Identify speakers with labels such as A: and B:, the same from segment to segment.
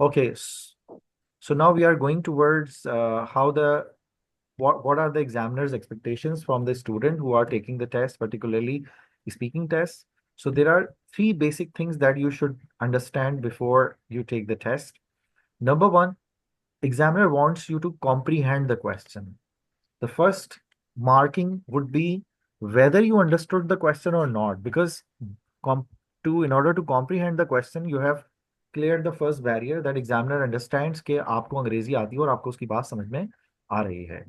A: Okay, so now we are going towards how the what are the examiner's expectations from the student who are taking the test, particularly speaking tests. So there are three basic things that you should understand before you take the test. Number one, examiner wants you to comprehend the question. The first marking would be whether you understood the question or not, because com- to in order to comprehend the question, you have cleared the first barrier that examiner understands कि आपको अंग्रेजी आती है और आपको उसकी बात समझ में आ रही है.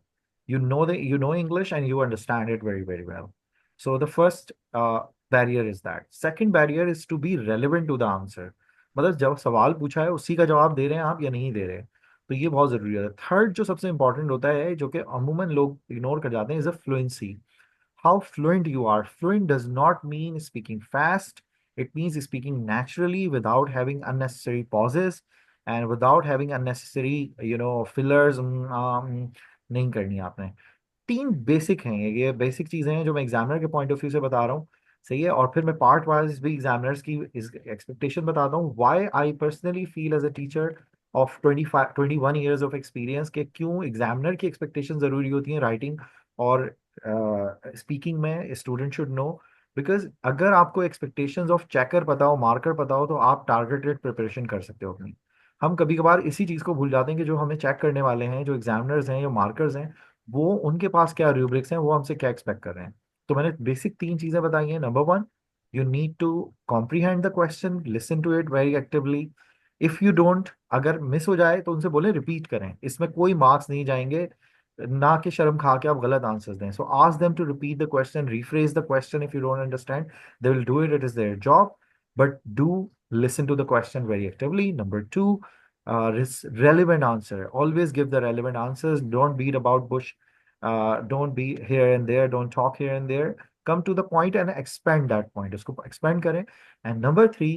A: You know English and you understand it very very well. So the first barrier is that. Second barrier is to be relevant to the answer. मतलब जब सवाल पूछा है उसी का जवाब दे रहे हैं आप या नहीं दे रहे. तो ये बहुत जरूरी है. थर्ड जो सबसे इंपॉर्टेंट होता है जो कि अमूमन लोग इग्नोर कर जाते हैं is a fluency. How fluent you are. Fluent does not mean speaking fast. It means speaking naturally without having unnecessary pauses and without having unnecessary, fillers. नहीं करनी आपने. तीन बेसिक हैं ये बेसिक चीजें हैं जो मैं एग्जामिनर के पॉइंट ऑफ व्यू से बता रहा हूँ. सही है. और फिर मैं पार्ट वाइज भी एग्जामिनर्स की एक्सपेक्टेशन बताता हूँ. Why I personally feel as a teacher of 21 years of experience कि क्यों एग्जामिनर की एक्सपेक्टेशन जरूरी होती है राइटिंग और स्पीकिंग में स्टूडेंट शुड नो. बिकॉज अगर आपको एक्सपेक्टेशंस ऑफ चेकर पता हो मार्कर पता हो तो आप टारगेटेड प्रिपरेशन कर सकते हो अपनी. हम कभी कभार इसी चीज को भूल जाते हैं कि जो हमें चेक करने वाले हैं जो एग्जामिनर्स हैं जो मार्कर्स हैं वो उनके पास क्या रूब्रिक्स हैं वो हमसे क्या एक्सपेक्ट कर रहे हैं. तो मैंने बेसिक तीन चीजें बताई हैं. Number one, you need to comprehend the question, listen to it very actively. If you don't, अगर मिस हो जाए तो उनसे बोले रिपीट करें. इसमें कोई मार्क्स नहीं जाएंगे. ना कि शर्म खा के आप गलत आंसर्स दें. So ask them to repeat the question, rephrase the question. If you don't understand they will do it. It is their job. But do listen to the question very actively. Number two, relevant answer. Always give the relevant answers. Don't beat about bush. Don't be here and there. Don't talk here and there. Come to the point and expand that point. उसको expand करें. And number three,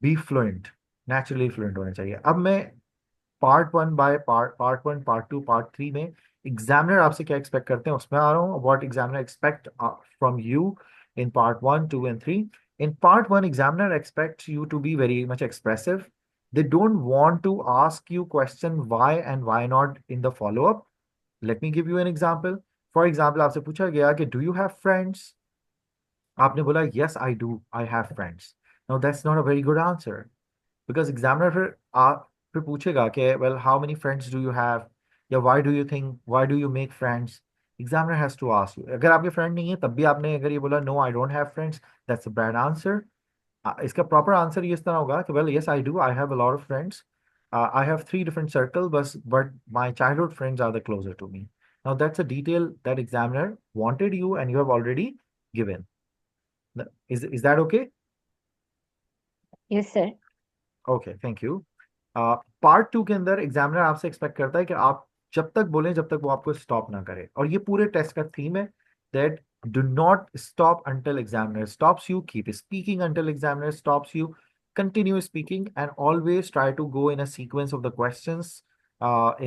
A: be fluent. Naturally fluent होना चाहिए. अब मैं part one part two part three में examiner आपसे क्या expect करते हैं उसमें आ रहा हूँ. What examiner expect from you in part one two and three. In part one, examiner expects you to be very much expressive. They don't want to ask you question why and why not in the follow-up. Let me give you an example. For example, आपसे पूछा गया कि do you have friends? आपने बोला yes I do, I have friends. Now that's not a very good answer because examiner फिर पूछेगा कि well how many friends do you have या why do you make friends. Examiner has to ask you. अगर आपके friend नहीं है तब भी आपने अगर ये बोला no I don't have friends, that's a bad answer. इसका प्रॉपर आंसर ये इस तरह होगा कि well yes I do, I have a lot of friends. I have three different circle but my childhood friends are the closer to me. Now that's a detail that examiner wanted you and you have already given. Is that okay?
B: Yes sir.
A: Okay, thank you. Part two के अंदर examiner आपसे expect करता है कि आप जब तक बोलें जब तक वो आपको स्टॉप ना करे. और ये पूरे टेस्ट का थीम है that do not stop until examiner stops you. Keep speaking until examiner stops you. Continue speaking and always try to go in a sequence of the questions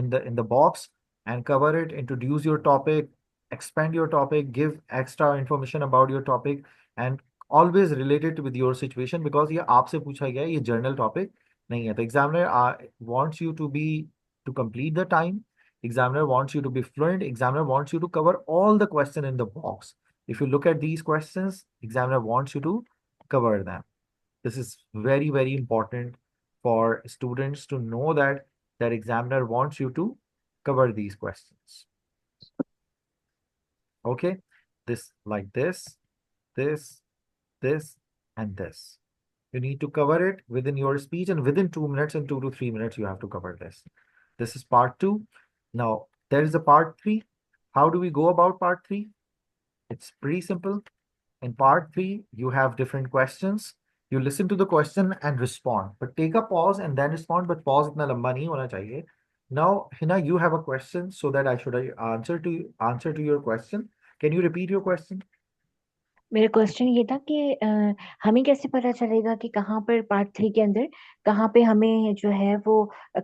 A: in the box and cover it. Introduce your topic, expand your topic, give extra information about your topic, and always relate it with your situation because ये आपसे पूछा गया है, ये journal topic नहीं है. तो examiner wants you to be to complete the time. Examiner wants you to be fluent. Examiner wants you to cover all the question in the box. If you look at these questions, examiner wants you to cover them. This is very very important for students to know that examiner wants you to cover these questions. Okay, this like this, this, and this. You need to cover it within your speech, and within 2 minutes and 2 to 3 minutes, you have to cover this. This is part two. Now, there is a part three. How do we go about part three? It's pretty simple. In part three, you have different questions. You listen to the question and respond, but take a pause and then respond. But pause itna lamba nahi hona chahiye. Now, Hina, you have a question, so that I should answer to your question. Can you repeat your question?
B: मेरा question ये था कि हमें कैसे पता चलेगा कि कहाँ पर पार्ट थ्री के अंदर कहाँ पे हमें जो है वो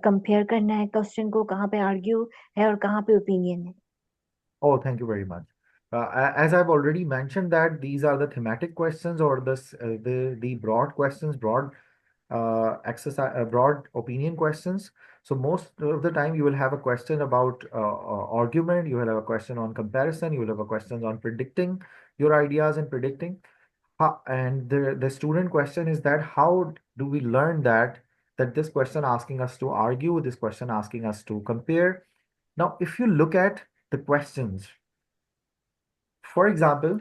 B: कंपेयर करना है क्वेश्चन को, कहाँ पे आर्ग्यू है और कहाँ पे ओपिनियन है.
A: Oh, thank you very much. As I've already mentioned that these are the thematic questions or the broad questions, broad exercise, broad opinion questions. So most of the time you will have a question about argument, you will have a question on comparison, you will have a question on predicting your ideas and predicting. And the student question is that how do we learn that this question asking us to argue, this question asking us to compare. Now, if you look at the questions, for example,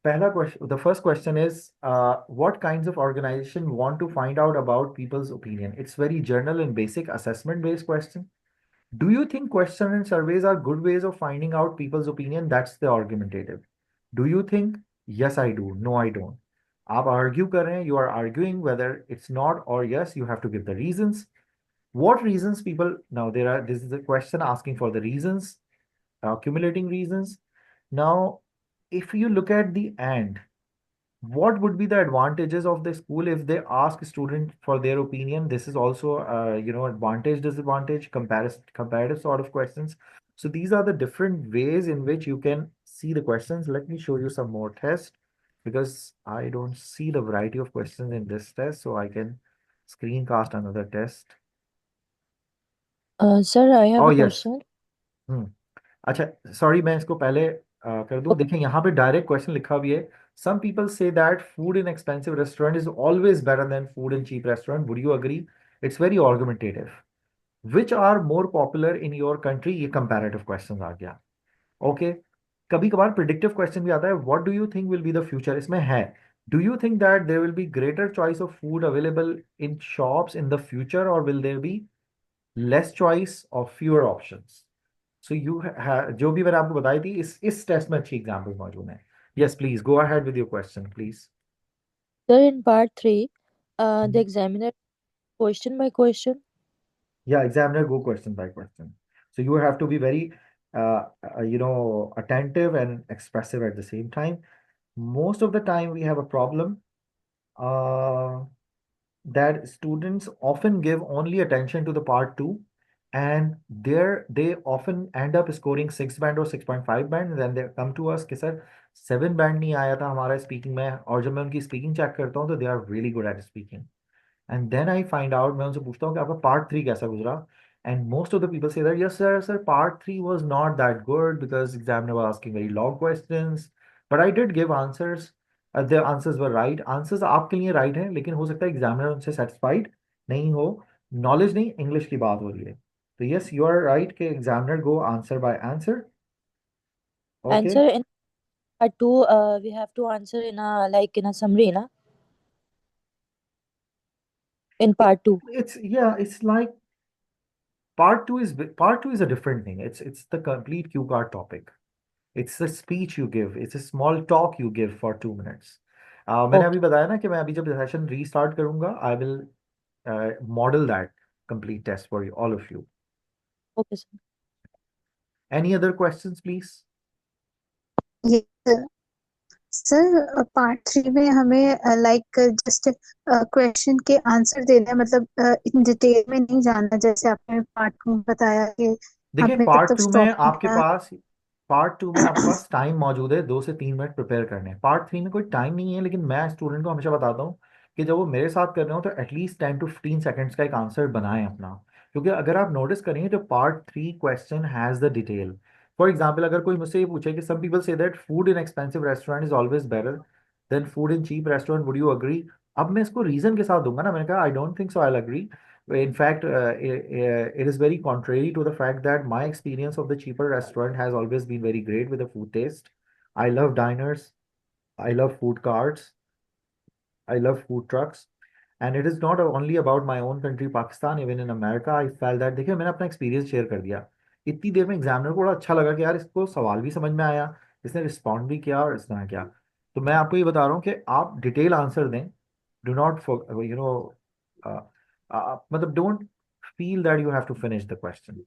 A: pehla question, the first question is, what kinds of organization want to find out about people's opinion? It's very general and basic assessment-based question. Do you think question and surveys are good ways of finding out people's opinion? That's the argumentative. Do you think? Yes, I do. No, I don't. आप argue कर रहे हैं, you are arguing whether it's not or yes, you have to give the reasons. What reasons people, now this is a question asking for the reasons, accumulating reasons. Now, if you look at the end, what would be the advantages of the school if they ask student for their opinion? This is also advantage, disadvantage, comparative sort of questions. So these are the different ways in which you can see the questions. Let me show you some more tests because I don't see the variety of questions in this test, so I can screencast another test.
C: Sir, I have
A: Oh
C: a
A: yes.
C: question.
A: अच्छा, sorry, मैं इसको पहले कर दूं। देखिए यहाँ पे direct question लिखा भी है। Some people say that food in expensive restaurant is always better than food in cheap restaurant. Would you agree? It's very argumentative. Which are more popular in your country? ये comparative questions आ गया। Okay, कभी कभार predictive question भी आता है। What do you think will be the future? इसमें है, do you think that there will be greater choice of food available in shops in the future और will there be less choice of fewer options? So you जो भी मैंने आपको बताई थी, इस टेस्ट में अच्छी एग्जाम्पल मौजूद है। Yes please go ahead with your question please.
C: Sir, in part 3, the examiner question by question.
A: Yeah, examiner go question by question. So you have to be very attentive and expressive at the same time. Most of the time we have a problem uh, that students often give only attention to the part 2, and there they often end up scoring 6 band or 6.5 band, and then they come to us कि sir 7 band नहीं आया था हमारा speaking में, और जब मैं उनकी स्पीकिंग चेक करता हूँ तो they are really good at speaking. And then I find out, मैं उनसे पूछता हूँ कि आपका पार्ट 3 कैसा गुजरा, and most of the people say that yes sir part 3 was not that good because examiner was asking very long questions, but I did give answers, the answers were right. Answers आपके लिए right हैं, लेकिन हो सकता है examiner उनसे satisfied नहीं हो। नॉलेज नहीं, इंग्लिश की बात हो रही है। तो यस यू आर राइट कि examiner go answer by answer. Okay,
C: Answer in part 2, we have to answer in a summary, na? In part 2.
A: it's like part 2 is a different thing. It's the complete cue card topic. It's the speech you give. It's a small talk you give for 2 minutes. मैंने अभी
C: Okay.
A: बताया ना कि मैं अभी जब session restart करूंगा, I will model that complete test for you, all of you.
C: Okay, sir.
A: Any other questions, please?
D: ये सर पार्ट 3 में हमें लाइक जस्ट क्वेश्चन के आंसर देना है, मतलब इन डिटेल में नहीं जानना, जैसे आपने पार्ट 2 में बताया कि
A: देखिए
D: हमें
A: पार्ट
D: मतलब
A: 2 में
D: स्टॉपिंग
A: आपके पास टाइम मौजूद है 2 से 3 मिनट प्रिपेयर करने। पार्ट 3 में कोई टाइम नहीं है, लेकिन मैं स्टूडेंट को हमेशा बताता हूँ कि जब वो मेरे साथ कर रहे हो तो एटलीस्ट 10 to 15 सेकेंड्स का एक आंसर बनाएं अपना। क्योंकि अगर आप नोटिस करेंगे तो part 3 question has the detail. For example, अगर कोई मुझसे ये पूछे कि some people say that food in expensive restaurant is always better than food in cheap restaurant, would you agree? अब मैं इसको रीजन के साथ दूंगा ना। मैंने कहा I don't think so, I agree. In fact, it is very contrary to the fact that my experience of the cheaper restaurant has always been very great with the food taste. I love diners. I love food carts. I love food trucks. And it is not only about my own country, Pakistan, even in America, I felt that, देखिए मैंने अपना experience share कर दिया। इतनी देर में examiner को बड़ा अच्छा लगा कि यार इसको सवाल भी समझ में आया, इसने रिस्पॉन्ड भी किया और इस तरह किया। तो मैं आपको ये बता रहा हूँ कि आप डिटेल आंसर दें। डू नॉट मतलब don't feel that you have to finish the question.